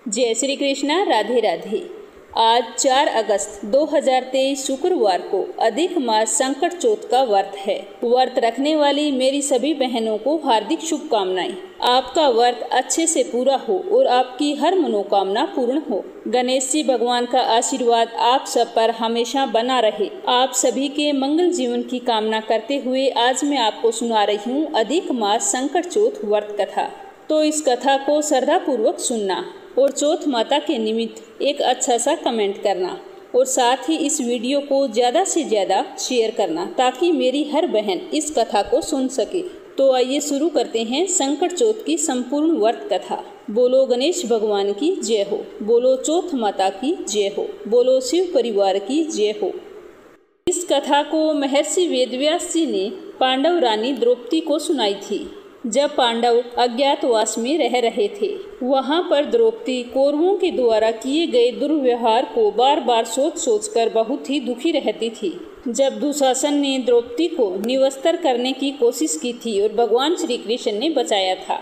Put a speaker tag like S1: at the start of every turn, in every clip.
S1: जय श्री कृष्णा। राधे राधे। आज 4 अगस्त 2023 शुक्रवार को अधिक मास संकट चौथ का व्रत है। व्रत रखने वाली मेरी सभी बहनों को हार्दिक शुभकामनाएं। आपका व्रत अच्छे से पूरा हो और आपकी हर मनोकामना पूर्ण हो। गणेश जी भगवान का आशीर्वाद आप सब पर हमेशा बना रहे। आप सभी के मंगल जीवन की कामना करते हुए आज मैं आपको सुना रही हूँ अधिक मास संकट चौथ व्रत कथा। तो इस कथा को श्रद्धा पूर्वक सुनना और चौथ माता के निमित्त एक अच्छा सा कमेंट करना और साथ ही इस वीडियो को ज़्यादा से ज़्यादा शेयर करना ताकि मेरी हर बहन इस कथा को सुन सके। तो आइए शुरू करते हैं संकट चौथ की संपूर्ण व्रत कथा। बोलो गणेश भगवान की जय हो, बोलो चौथ माता की जय हो, बोलो शिव परिवार की जय हो। इस कथा को महर्षि वेदव्यास जी ने पांडव रानी द्रौपदी को सुनाई थी। जब पांडव अज्ञातवास में रह रहे थे, वहां पर द्रौपदी कौरवों के द्वारा किए गए दुर्व्यवहार को बार बार सोच कर बहुत ही दुखी रहती थी। जब दुशासन ने द्रौपदी को निवस्त्र करने की कोशिश की थी और भगवान श्री कृष्ण ने बचाया था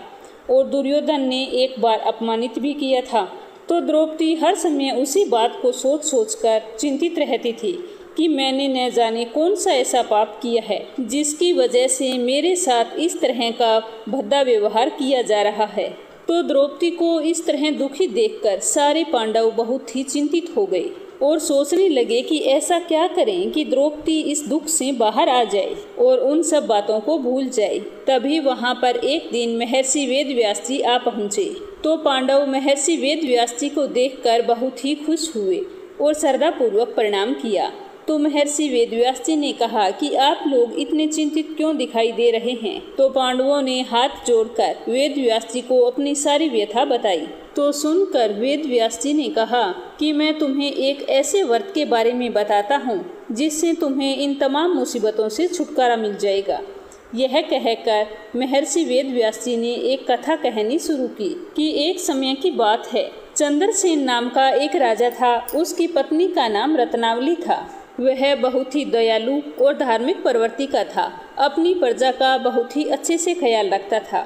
S1: और दुर्योधन ने एक बार अपमानित भी किया था, तो द्रौपदी हर समय उसी बात को सोच कर चिंतित रहती थी कि मैंने न जाने कौन सा ऐसा पाप किया है जिसकी वजह से मेरे साथ इस तरह का भद्दा व्यवहार किया जा रहा है। तो द्रौपदी को इस तरह दुखी देखकर सारे पांडव बहुत ही चिंतित हो गए और सोचने लगे कि ऐसा क्या करें कि द्रौपदी इस दुख से बाहर आ जाए और उन सब बातों को भूल जाए। तभी वहां पर एक दिन महर्षि वेदव्यास जी आ पहुँचे। तो पांडव महर्षि वेदव्यास जी को देखकर बहुत ही खुश हुए और श्रद्धापूर्वक प्रणाम किया। तो महर्षि वेदव्यास जी ने कहा कि आप लोग इतने चिंतित क्यों दिखाई दे रहे हैं। तो पांडवों ने हाथ जोड़कर वेदव्यास जी को अपनी सारी व्यथा बताई। तो सुनकर वेदव्यास जी ने कहा कि मैं तुम्हें एक ऐसे व्रत के बारे में बताता हूँ जिससे तुम्हें इन तमाम मुसीबतों से छुटकारा मिल जाएगा। यह कहकर महर्षि वेदव्यास जी ने एक कथा कहनी शुरू की कि एक समय की बात है। चंद्रसेन नाम का एक राजा था। उसकी पत्नी का नाम रत्नावली था। वह बहुत ही दयालु और धार्मिक प्रवृत्ति का था। अपनी प्रजा का बहुत ही अच्छे से ख्याल रखता था।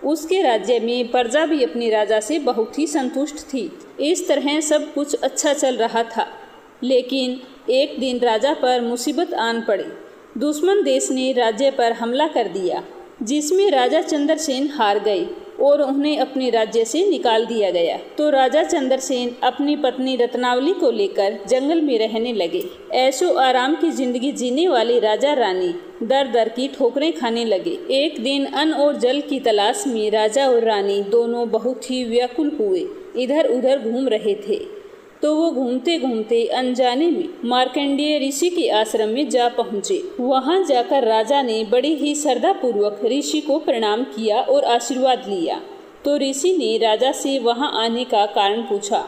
S1: उसके राज्य में प्रजा भी अपने राजा से बहुत ही संतुष्ट थी। इस तरह सब कुछ अच्छा चल रहा था। लेकिन एक दिन राजा पर मुसीबत आन पड़ी। दुश्मन देश ने राज्य पर हमला कर दिया, जिसमें राजा चंद्रसेन हार गए और उन्हें अपने राज्य से निकाल दिया गया। तो राजा चंद्रसेन अपनी पत्नी रत्नावली को लेकर जंगल में रहने लगे। ऐशो आराम की जिंदगी जीने वाले राजा रानी दर दर की ठोकरें खाने लगे। एक दिन अन्न और जल की तलाश में राजा और रानी दोनों बहुत ही व्याकुल हुए इधर उधर घूम रहे थे। तो वो घूमते घूमते अनजाने में मार्कंडेय ऋषि के आश्रम में जा पहुँचे। वहाँ जाकर राजा ने बड़ी ही श्रद्धापूर्वक ऋषि को प्रणाम किया और आशीर्वाद लिया। तो ऋषि ने राजा से वहाँ आने का कारण पूछा।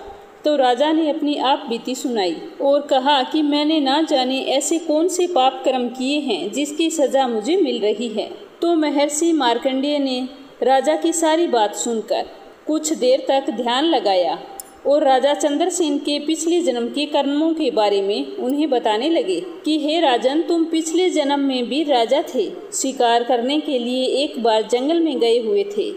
S1: तो राजा ने अपनी आप बीती सुनाई और कहा कि मैंने ना जाने ऐसे कौन से पाप कर्म किए हैं जिसकी सजा मुझे मिल रही है। तो महर्षि मार्कंडेय ने राजा की सारी बात सुनकर कुछ देर तक ध्यान लगाया और राजा चंद्रसेन के पिछले जन्म के कर्मों के बारे में उन्हें बताने लगे कि हे राजन, तुम पिछले जन्म में भी राजा थे। शिकार करने के लिए एक बार जंगल में गए हुए थे।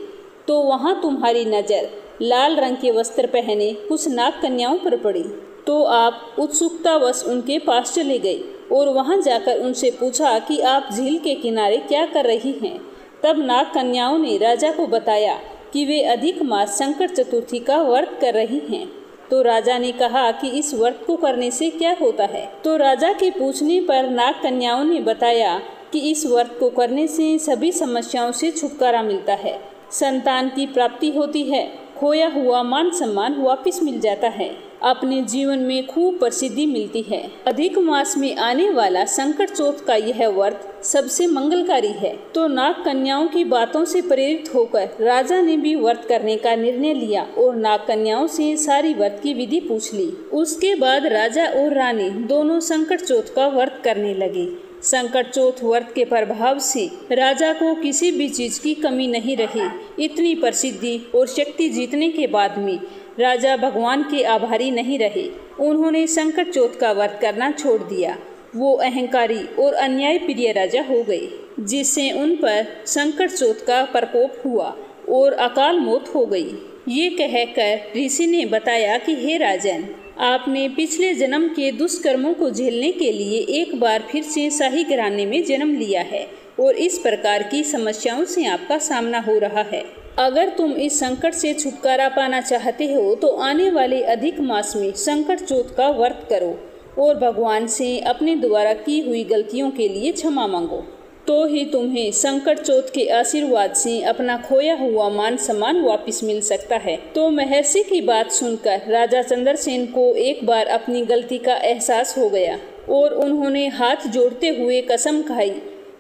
S1: तो वहाँ तुम्हारी नज़र लाल रंग के वस्त्र पहने कुछ नाग कन्याओं पर पड़ी। तो आप उत्सुकतावश उनके पास चले गए और वहाँ जाकर उनसे पूछा कि आप झील के किनारे क्या कर रही हैं। तब नाग कन्याओं ने राजा को बताया कि वे अधिक मास संकट चतुर्थी का व्रत कर रही हैं। तो राजा ने कहा कि इस व्रत को करने से क्या होता है। तो राजा के पूछने पर नाग कन्याओं ने बताया कि इस व्रत को करने से सभी समस्याओं से छुटकारा मिलता है, संतान की प्राप्ति होती है, खोया हुआ मान सम्मान वापस मिल जाता है, अपने जीवन में खूब प्रसिद्धि मिलती है। अधिक मास में आने वाला संकट चौथ का यह व्रत सबसे मंगलकारी है। तो नाग कन्याओं की बातों से प्रेरित होकर राजा ने भी व्रत करने का निर्णय लिया और नाग कन्याओं से सारी व्रत की विधि पूछ ली। उसके बाद राजा और रानी दोनों संकट चौथ का व्रत करने लगे। संकट चौथ व्रत के प्रभाव से राजा को किसी भी चीज की कमी नहीं रही। इतनी प्रसिद्धि और शक्ति जीतने के बाद में राजा भगवान के आभारी नहीं रहे। उन्होंने संकट चौथ का व्रत करना छोड़ दिया। वो अहंकारी और अन्याय प्रिय राजा हो गए, जिससे उन पर संकट चौथ का प्रकोप हुआ और अकाल मौत हो गई। ये कहकर ऋषि ने बताया कि हे राजन, आपने पिछले जन्म के दुष्कर्मों को झेलने के लिए एक बार फिर से शाही घराने में जन्म लिया है और इस प्रकार की समस्याओं से आपका सामना हो रहा है। अगर तुम इस संकट से छुटकारा पाना चाहते हो तो आने वाले अधिक मास में संकट चौथ का व्रत करो और भगवान से अपने द्वारा की हुई गलतियों के लिए क्षमा मांगो, तो ही तुम्हें संकट चौथ के आशीर्वाद से अपना खोया हुआ मान सम्मान वापस मिल सकता है। तो महर्षि की बात सुनकर राजा चंद्रसेन को एक बार अपनी गलती का एहसास हो गया और उन्होंने हाथ जोड़ते हुए कसम खाई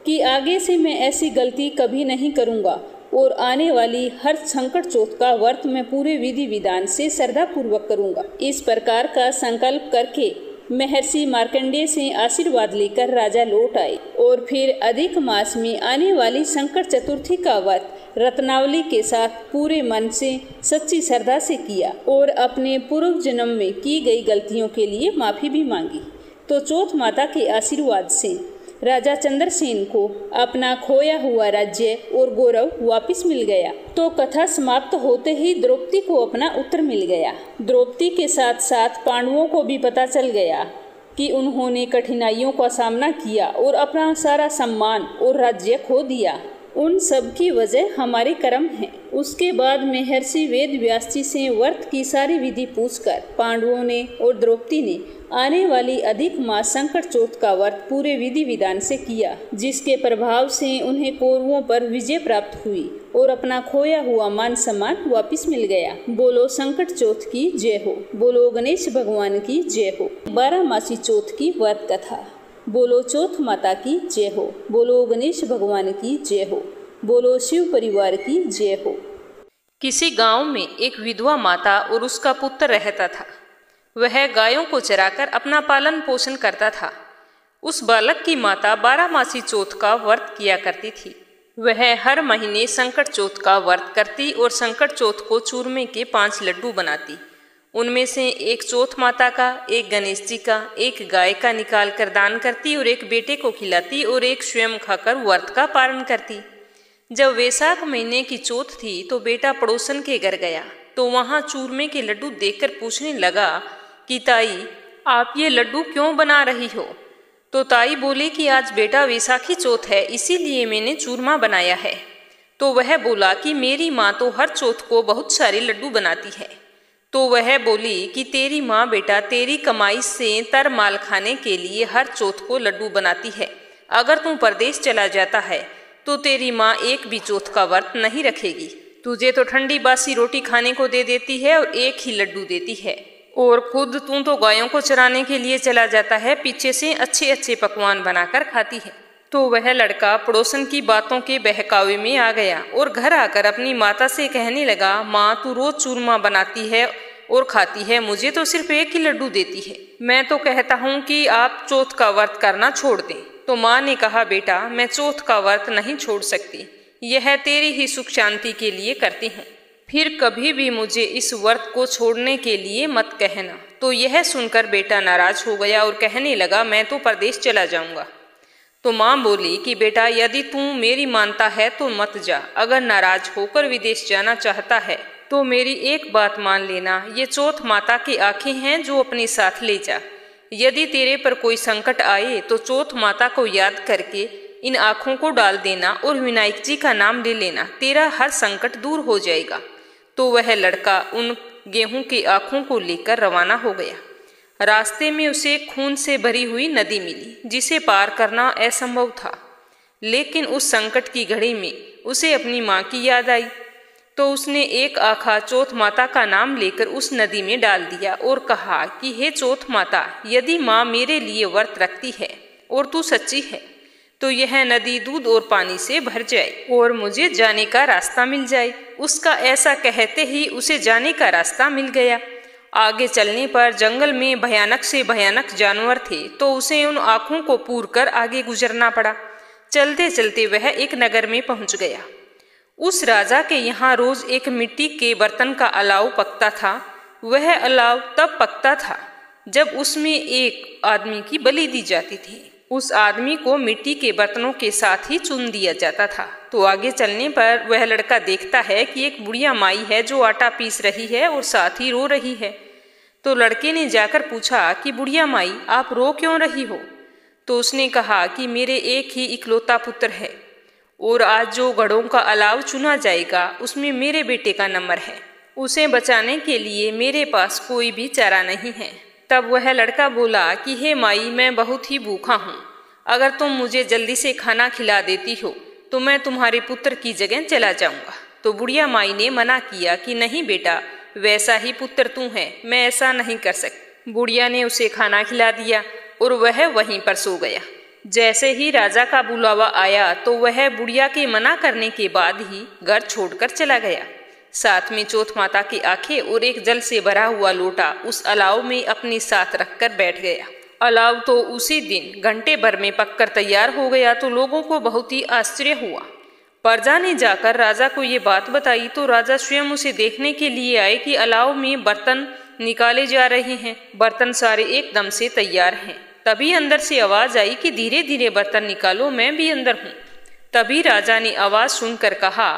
S1: कि आगे से मैं ऐसी गलती कभी नहीं करूँगा और आने वाली हर संकट चौथ का व्रत मैं पूरे विधि विधान से श्रद्धा पूर्वक करूँगा। इस प्रकार का संकल्प करके महर्षि मार्कंडेय से आशीर्वाद लेकर राजा लौट आए और फिर अधिक मास में आने वाली संकट चतुर्थी का व्रत रत्नावली के साथ पूरे मन से सच्ची श्रद्धा से किया और अपने पूर्व जन्म में की गई गलतियों के लिए माफी भी मांगी। तो चौथ माता के आशीर्वाद से राजा चंद्रसेन को अपना खोया हुआ राज्य और गौरव वापस मिल गया। तो कथा समाप्त होते ही द्रौपदी को अपना उत्तर मिल गया। द्रौपदी के साथ साथ पांडवों को भी पता चल गया कि उन्होंने कठिनाइयों का सामना किया और अपना सारा सम्मान और राज्य खो दिया। उन सब की वजह हमारे कर्म है। उसके बाद महर्षि वेद व्यास जी से व्रत की सारी विधि पूछकर पांडवों ने और द्रौपदी ने आने वाली अधिक मास संकट चौथ का व्रत पूरे विधि विधान से किया, जिसके प्रभाव से उन्हें कौरवों पर विजय प्राप्त हुई और अपना खोया हुआ मान सम्मान वापस मिल गया। बोलो संकट चौथ की जय हो। बोलो गणेश भगवान की जय हो। 12 मासी चौथ की व्रत कथा। बोलो चौथ माता की जय हो। बोलो गणेश भगवान की जय हो। बोलो शिव परिवार की जय हो।
S2: किसी गांव में एक विधवा माता और उसका पुत्र रहता था। वह गायों को चराकर अपना पालन पोषण करता था। उस बालक की माता 12 मासी चौथ का व्रत किया करती थी। वह हर महीने संकट चौथ का व्रत करती और संकट चौथ को चूरमे के 5 लड्डू बनाती। उनमें से एक चौथ माता का, एक गणेश जी का, एक गाय का निकाल कर दान करती और एक बेटे को खिलाती और एक स्वयं खाकर व्रत का पालन करती। जब वैशाख महीने की चौथ थी तो बेटा पड़ोसन के घर गया तो वहां चूरमे के लड्डू देखकर पूछने लगा कि ताई, आप ये लड्डू क्यों बना रही हो? तो ताई बोली कि आज बेटा वैशाखी चौथ है, इसीलिए मैंने चूरमा बनाया है। तो वह बोला कि मेरी माँ तो हर चौथ को बहुत सारे लड्डू बनाती है। तो वह बोली कि तेरी माँ बेटा तेरी कमाई से तर माल खाने के लिए हर चौथ को लड्डू बनाती है। अगर तू परदेश चला जाता है तो तेरी माँ एक भी चौथ का व्रत नहीं रखेगी। तुझे तो ठंडी बासी रोटी खाने को दे देती है और एक ही लड्डू देती है, और खुद तू तो गायों को चराने के लिए चला जाता है, पीछे से अच्छे अच्छे पकवान बनाकर खाती है। तो वह लड़का पड़ोसन की बातों के बहकावे में आ गया और घर आकर अपनी माता से कहने लगा, माँ तू रोज चूरमा बनाती है और खाती है, मुझे तो सिर्फ एक ही लड्डू देती है। मैं तो कहता हूँ कि आप चौथ का व्रत करना छोड़ दें। तो माँ ने कहा, बेटा मैं चौथ का व्रत नहीं छोड़ सकती, यह तेरी ही सुख शांति के लिए करती हूँ, फिर कभी भी मुझे इस व्रत को छोड़ने के लिए मत कहना। तो यह सुनकर बेटा नाराज हो गया और कहने लगा, मैं तो परदेश चला जाऊंगा। तो माँ बोली कि बेटा यदि तू मेरी मानता है तो मत जा, अगर नाराज होकर विदेश जाना चाहता है तो मेरी एक बात मान लेना, ये चौथ माता की आंखें हैं जो अपने साथ ले जा। यदि तेरे पर कोई संकट आए तो चौथ माता को याद करके इन आँखों को डाल देना और विनायक जी का नाम ले लेना, तेरा हर संकट दूर हो जाएगा। तो वह लड़का उन गेहूं की आँखों को लेकर रवाना हो गया। रास्ते में उसे खून से भरी हुई नदी मिली जिसे पार करना असंभव था, लेकिन उस संकट की घड़ी में उसे अपनी माँ की याद आई। तो उसने एक आँखा चौथ माता का नाम लेकर उस नदी में डाल दिया और कहा कि हे चौथ माता, यदि माँ मेरे लिए व्रत रखती है और तू सच्ची है तो यह नदी दूध और पानी से भर जाए और मुझे जाने का रास्ता मिल जाए। उसका ऐसा कहते ही उसे जाने का रास्ता मिल गया। आगे चलने पर जंगल में भयानक से भयानक जानवर थे, तो उसे उन आँखों को पूर कर आगे गुजरना पड़ा। चलते चलते वह एक नगर में पहुंच गया। उस राजा के यहाँ रोज एक मिट्टी के बर्तन का अलाव पकता था। वह अलाव तब पकता था जब उसमें एक आदमी की बलि दी जाती थी। उस आदमी को मिट्टी के बर्तनों के साथ ही चुन दिया जाता था। तो आगे चलने पर वह लड़का देखता है कि एक बुढ़िया माई है जो आटा पीस रही है और साथ ही रो रही है। तो लड़के ने जाकर पूछा कि बुढ़िया माई, आप रो क्यों रही हो? तो उसने कहा कि मेरे एक ही इकलौता पुत्र है और आज जो घड़ों का अलाव चुना जाएगा उसमें मेरे बेटे का नंबर है। उसे बचाने के लिए मेरे पास कोई भी चारा नहीं है। तब वह लड़का बोला कि हे माई, मैं बहुत ही भूखा हूँ, अगर तुम मुझे जल्दी से खाना खिला देती हो तो मैं तुम्हारे पुत्र की जगह चला जाऊंगा। तो बुढ़िया माई ने मना किया कि नहीं बेटा, वैसा ही पुत्र तू है, मैं ऐसा नहीं कर सकती। बुढ़िया ने उसे खाना खिला दिया और वह वहीं पर सो गया। जैसे ही राजा का बुलावा आया तो वह बुढ़िया के मना करने के बाद ही घर छोड़कर चला गया। साथ में चौथ माता की आंखें और एक जल से भरा हुआ लोटा उस अलाव में अपने साथ रखकर बैठ गया। अलाव तो उसी दिन घंटे भर में पककर तैयार हो गया। तो लोगों को बहुत ही आश्चर्य हुआ। प्रजा ने जाकर राजा को ये बात बताई तो राजा स्वयं उसे देखने के लिए आए कि अलाव में बर्तन निकाले जा रहे हैं। बर्तन सारे एकदम से तैयार हैं। तभी अंदर से आवाज आई कि धीरे धीरे बर्तन निकालो, मैं भी अंदर हूँ। तभी राजा ने आवाज सुनकर कहा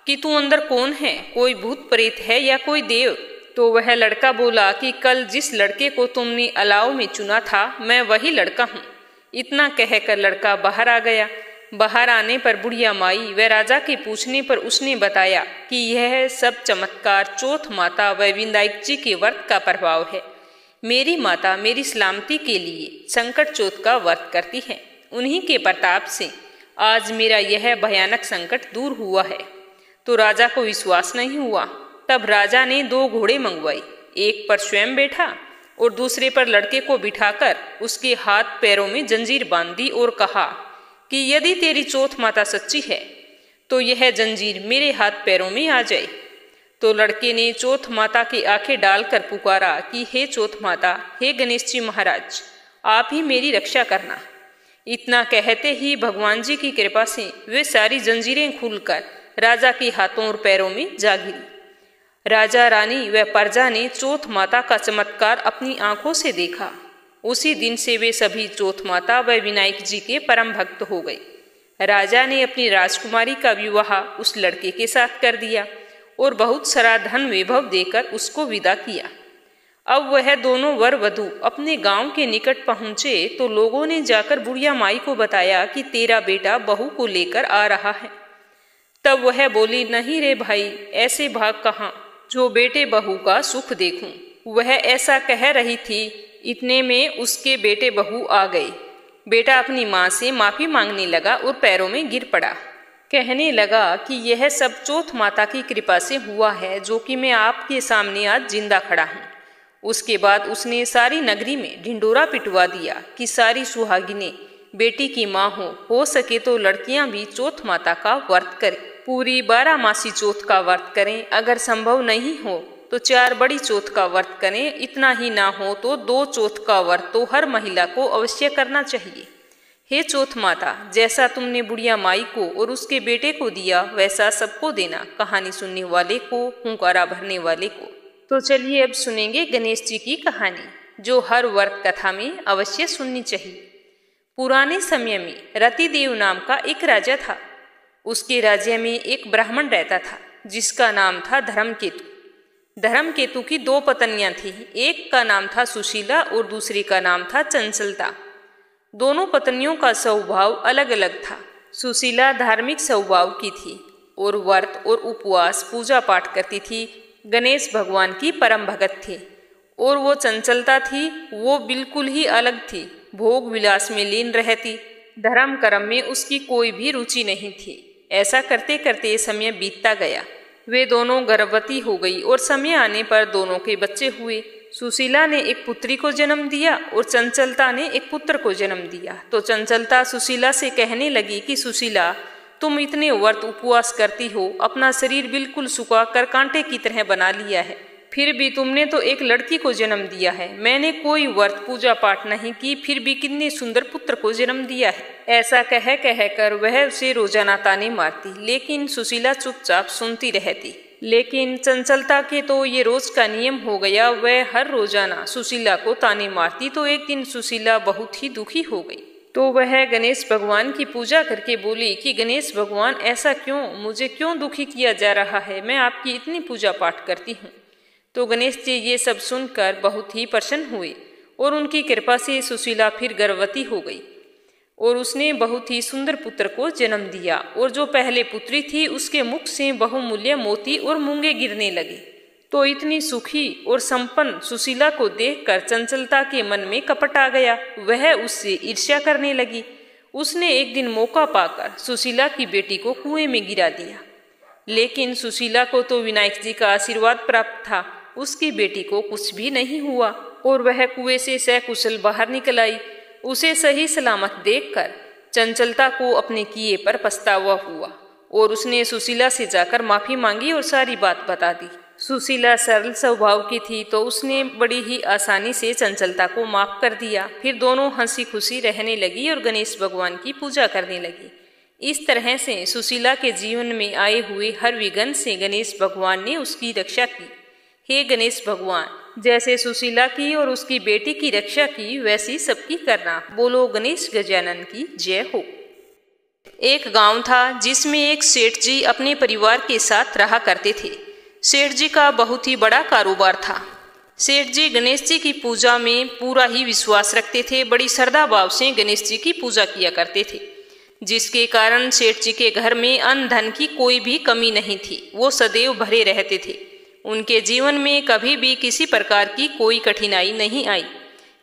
S2: कि तू अंदर कौन है, कोई भूत प्रेत है या कोई देव? तो वह लड़का बोला कि कल जिस लड़के को तुमने अलाव में चुना था मैं वही लड़का हूँ। इतना कहकर लड़का बाहर आ गया। बाहर आने पर बुढ़िया माई व राजा के पूछने पर उसने बताया कि यह सब चमत्कार चौथ माता व विनायक जी के व्रत का प्रभाव है। मेरी माता मेरी सलामती के लिए संकट चौथ का व्रत करती है। उन्हीं के प्रताप से आज मेरा यह भयानक संकट दूर हुआ है। तो राजा को विश्वास नहीं हुआ। तब राजा ने 2 घोड़े मंगवाए, एक पर स्वयं बैठा और दूसरे पर लड़के को बिठाकर उसके हाथ पैरों में जंजीर बांध दी और कहा कि यदि तेरी चौथ माता सच्ची है तो यह जंजीर मेरे हाथ पैरों में आ जाए। तो लड़के ने चौथ माता की आंखें डालकर पुकारा कि हे चौथ माता, हे गणेश जी महाराज, आप ही मेरी रक्षा करना। इतना कहते ही भगवान जी की कृपा से वे सारी जंजीरें खुलकर राजा के हाथों और पैरों में जा गिरी। राजा रानी व प्रजा ने चौथ माता का चमत्कार अपनी आंखों से देखा। उसी दिन से वे सभी चौथ माता व विनायक जी के परम भक्त हो गए। राजा ने अपनी राजकुमारी का विवाह उस लड़के के साथ कर दिया और बहुत सारा धन वैभव देकर उसको विदा किया। अब वह दोनों वर वधू अपने गांव के निकट पहुंचे तो लोगों ने जाकर बुढ़िया माई को बताया कि तेरा बेटा बहू को लेकर आ रहा है। तब वह बोली, नहीं रे भाई, ऐसे भाग कहाँ जो बेटे बहू का सुख देखूं। वह ऐसा कह रही थी, इतने में उसके बेटे बहू आ गए। बेटा अपनी माँ से माफी मांगने लगा और पैरों में गिर पड़ा। कहने लगा कि यह सब चौथ माता की कृपा से हुआ है जो कि मैं आपके सामने आज जिंदा खड़ा हूँ। उसके बाद उसने सारी नगरी में ढिंडोरा पिटवा दिया कि सारी सुहागिनें बेटी की माँ हो सके तो लड़कियां भी चौथ माता का व्रत करें। पूरी 12 मासी चौथ का व्रत करें। अगर संभव नहीं हो तो 4 बड़ी चौथ का व्रत करें। इतना ही ना हो तो 2 चौथ का व्रत तो हर महिला को अवश्य करना चाहिए। हे चौथ माता, जैसा तुमने बुढ़िया माई को और उसके बेटे को दिया वैसा सबको देना, कहानी सुनने वाले को, हुंकारा भरने वाले को। तो चलिए अब सुनेंगे गणेश जी की कहानी जो हर व्रत कथा में अवश्य सुननी चाहिए। पुराने समय में रतिदेव नाम का एक राजा था। उसके राज्य में एक ब्राह्मण रहता था जिसका नाम था धर्मकेतु। धर्मकेतु की 2 पत्नियां थीं। एक का नाम था सुशीला और दूसरी का नाम था चंचलता। दोनों पत्नियों का स्वभाव अलग अलग था। सुशीला धार्मिक स्वभाव की थी और व्रत और उपवास पूजा पाठ करती थी। गणेश भगवान की परम भगत थी। और वो चंचलता थी, वो बिल्कुल ही अलग थी, भोग विलास में लीन रहती। धर्म कर्म में उसकी कोई भी रुचि नहीं थी। ऐसा करते करते समय बीतता गया। वे दोनों गर्भवती हो गई और समय आने पर दोनों के बच्चे हुए। सुशीला ने एक पुत्री को जन्म दिया और चंचलता ने एक पुत्र को जन्म दिया। तो चंचलता सुशीला से कहने लगी कि सुशीला, तुम इतने व्रत उपवास करती हो, अपना शरीर बिल्कुल सुखा कर कांटे की तरह बना लिया है, फिर भी तुमने तो एक लड़की को जन्म दिया है। मैंने कोई व्रत पूजा पाठ नहीं की, फिर भी कितने सुंदर पुत्र को जन्म दिया है। ऐसा कह कर वह उसे रोजाना ताने मारती, लेकिन सुशीला चुपचाप सुनती रहती। लेकिन चंचलता के तो ये रोज का नियम हो गया। वह हर रोजाना सुशीला को ताने मारती। तो एक दिन सुशीला बहुत ही दुखी हो गई। तो वह गणेश भगवान की पूजा करके बोली कि गणेश भगवान ऐसा क्यों, मुझे क्यों दुखी किया जा रहा है, मैं आपकी इतनी पूजा पाठ करती हूँ। तो गणेश जी ये सब सुनकर बहुत ही प्रसन्न हुए और उनकी कृपा से सुशीला फिर गर्भवती हो गई और उसने बहुत ही सुंदर पुत्र को जन्म दिया। और जो पहले पुत्री थी उसके मुख से बहुमूल्य मोती और मूंगे गिरने लगे। तो इतनी सुखी और संपन्न सुशीला को देखकर चंचलता के मन में कपट आ गया। वह उससे ईर्ष्या करने लगी। उसने एक दिन मौका पाकर सुशीला की बेटी को कुएं में गिरा दिया। लेकिन सुशीला को तो विनायक जी का आशीर्वाद प्राप्त था, उसकी बेटी को कुछ भी नहीं हुआ और वह कुएं से सकुशल बाहर निकल आई। उसे सही सलामत देखकर चंचलता को अपने किए पर पछतावा हुआ और उसने सुशीला से जाकर माफी मांगी और सारी बात बता दी। सुशीला सरल स्वभाव की थी तो उसने बड़ी ही आसानी से चंचलता को माफ कर दिया। फिर दोनों हंसी खुशी रहने लगी और गणेश भगवान की पूजा करने लगी। इस तरह से सुशीला के जीवन में आए हुए हर विघ्न से गणेश भगवान ने उसकी रक्षा की। हे गणेश भगवान, जैसे सुशीला की और उसकी बेटी की रक्षा की वैसी सबकी करना। बोलो गणेश गजानन की जय हो। एक गांव था जिसमें एक सेठ जी अपने परिवार के साथ रहा करते थे। सेठ जी का बहुत ही बड़ा कारोबार था। सेठ जी गणेश जी की पूजा में पूरा ही विश्वास रखते थे। बड़ी श्रद्धा भाव से गणेश जी की पूजा किया करते थे, जिसके कारण सेठ जी के घर में अन्न धन की कोई भी कमी नहीं थी। वो सदैव भरे रहते थे। उनके जीवन में कभी भी किसी प्रकार की कोई कठिनाई नहीं आई।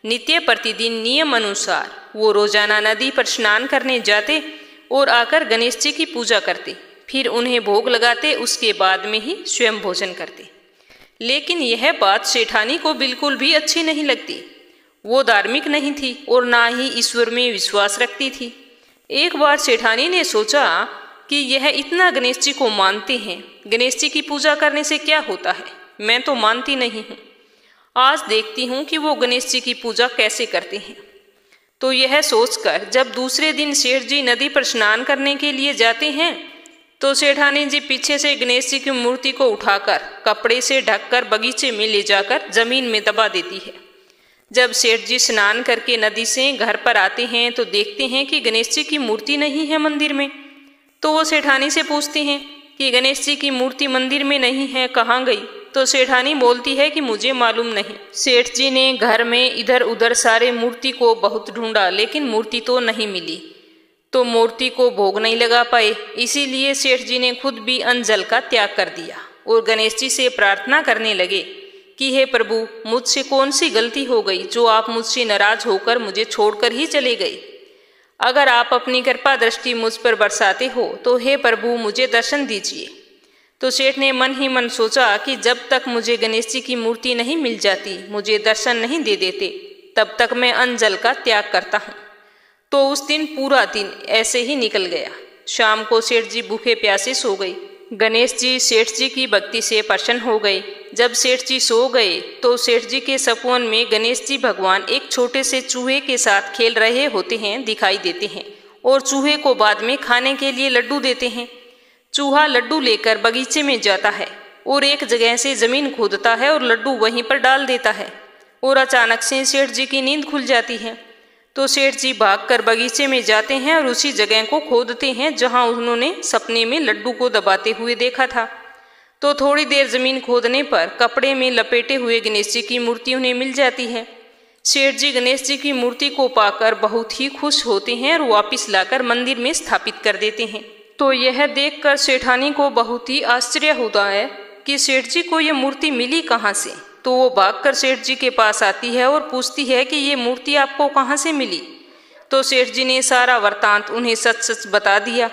S2: नित्य प्रतिदिन नियम अनुसार वो रोजाना नदी पर स्नान करने जाते और आकर गणेश जी की पूजा करते, फिर उन्हें भोग लगाते, उसके बाद में ही स्वयं भोजन करते। लेकिन यह बात सेठानी को बिल्कुल भी अच्छी नहीं लगती। वो धार्मिक नहीं थी और ना ही ईश्वर में विश्वास रखती थी। एक बार सेठानी ने सोचा कि यह इतना गणेश जी को मानते हैं, गणेश जी की पूजा करने से क्या होता है, मैं तो मानती नहीं हूँ। आज देखती हूँ कि वो गणेश जी की पूजा कैसे करते हैं। तो यह सोचकर जब दूसरे दिन सेठ जी नदी पर स्नान करने के लिए जाते हैं तो सेठानी जी पीछे से गणेश जी की मूर्ति को उठाकर कपड़े से ढककर बगीचे में ले जाकर जमीन में दबा देती है। जब सेठ जी स्नान करके नदी से घर पर आते हैं तो देखते हैं कि गणेश जी की मूर्ति नहीं है मंदिर में। तो वो सेठानी से पूछते हैं कि गणेश जी की मूर्ति मंदिर में नहीं है, कहाँ गई? तो सेठानी बोलती है कि मुझे मालूम नहीं। सेठ जी ने घर में इधर उधर सारे मूर्ति को बहुत ढूंढा, लेकिन मूर्ति तो नहीं मिली। तो मूर्ति को भोग नहीं लगा पाए, इसीलिए सेठ जी ने खुद भी अन्न जल का त्याग कर दिया और गणेश जी से प्रार्थना करने लगे कि हे प्रभु, मुझसे कौन सी गलती हो गई जो आप मुझसे नाराज होकर मुझे छोड़कर ही चले गए। अगर आप अपनी कृपा दृष्टि मुझ पर बरसाते हो तो हे प्रभु मुझे दर्शन दीजिए। तो सेठ ने मन ही मन सोचा कि जब तक मुझे गणेश जी की मूर्ति नहीं मिल जाती, मुझे दर्शन नहीं दे देते, तब तक मैं अन्न जल का त्याग करता हूँ। तो उस दिन पूरा दिन ऐसे ही निकल गया। शाम को सेठ जी भूखे प्यासे सो गए। गणेश जी सेठ जी की भक्ति से प्रसन्न हो गए। जब सेठ जी सो गए तो सेठ जी के सपन में गणेश जी भगवान एक छोटे से चूहे के साथ खेल रहे होते हैं दिखाई देते हैं और चूहे को बाद में खाने के लिए लड्डू देते हैं। चूहा लड्डू लेकर बगीचे में जाता है और एक जगह से जमीन खोदता है और लड्डू वहीं पर डाल देता है और अचानक से सेठ जी की नींद खुल जाती है। तो सेठ जी भागकर बगीचे में जाते हैं और उसी जगह को खोदते हैं जहां उन्होंने सपने में लड्डू को दबाते हुए देखा था। तो थोड़ी देर जमीन खोदने पर कपड़े में लपेटे हुए गणेश जी की मूर्ति उन्हें मिल जाती है। सेठ जी गणेश जी की मूर्ति को पाकर बहुत ही खुश होते हैं और वापस लाकर मंदिर में स्थापित कर देते हैं। तो यह देखकर सेठानी को बहुत ही आश्चर्य होता है कि सेठ जी को यह मूर्ति मिली कहाँ से। तो वो भागकर सेठ जी के पास आती है और पूछती है कि ये मूर्ति आपको कहाँ से मिली। तो सेठ जी ने सारा वृत्तांत उन्हें सच सच बता दिया।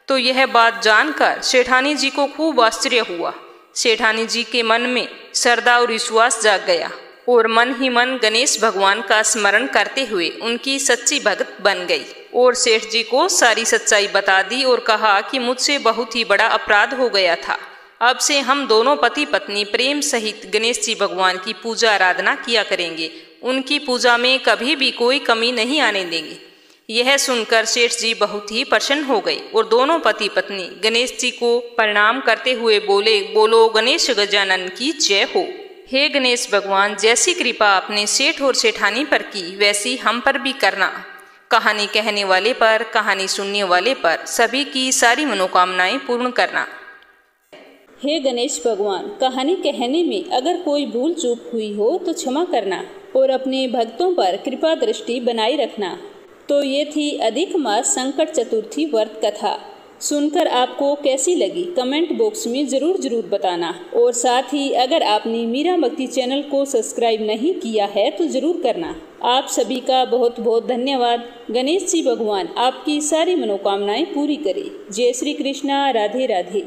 S2: तो यह बात जानकर सेठानी जी को खूब आश्चर्य हुआ। सेठानी जी के मन में श्रद्धा और विश्वास जाग गया और मन ही मन गणेश भगवान का स्मरण करते हुए उनकी सच्ची भक्त बन गई और सेठ जी को सारी सच्चाई बता दी और कहा कि मुझसे बहुत ही बड़ा अपराध हो गया था। अब से हम दोनों पति पत्नी प्रेम सहित गणेश जी भगवान की पूजा आराधना किया करेंगे। उनकी पूजा में कभी भी कोई कमी नहीं आने देंगे। यह सुनकर सेठ जी बहुत ही प्रसन्न हो गए और दोनों पति पत्नी गणेश जी को प्रणाम करते हुए बोले, बोलो गणेश गजानन की जय हो। हे गणेश भगवान, जैसी कृपा आपने सेठ और सेठानी पर की वैसी हम पर भी करना। कहानी कहने वाले पर, कहानी सुनने वाले पर सभी की सारी मनोकामनाएं पूर्ण करना।
S1: हे गणेश भगवान, कहानी कहने में अगर कोई भूल चूक हुई हो तो क्षमा करना और अपने भक्तों पर कृपा दृष्टि बनाए रखना। तो ये थी अधिक मास संकट चतुर्थी व्रत कथा। सुनकर आपको कैसी लगी कमेंट बॉक्स में ज़रूर बताना। और साथ ही अगर आपने मीरा भक्ति चैनल को सब्सक्राइब नहीं किया है तो ज़रूर करना। आप सभी का बहुत बहुत धन्यवाद। गणेश जी भगवान आपकी सारी मनोकामनाएं पूरी करें। जय श्री कृष्णा। राधे राधे।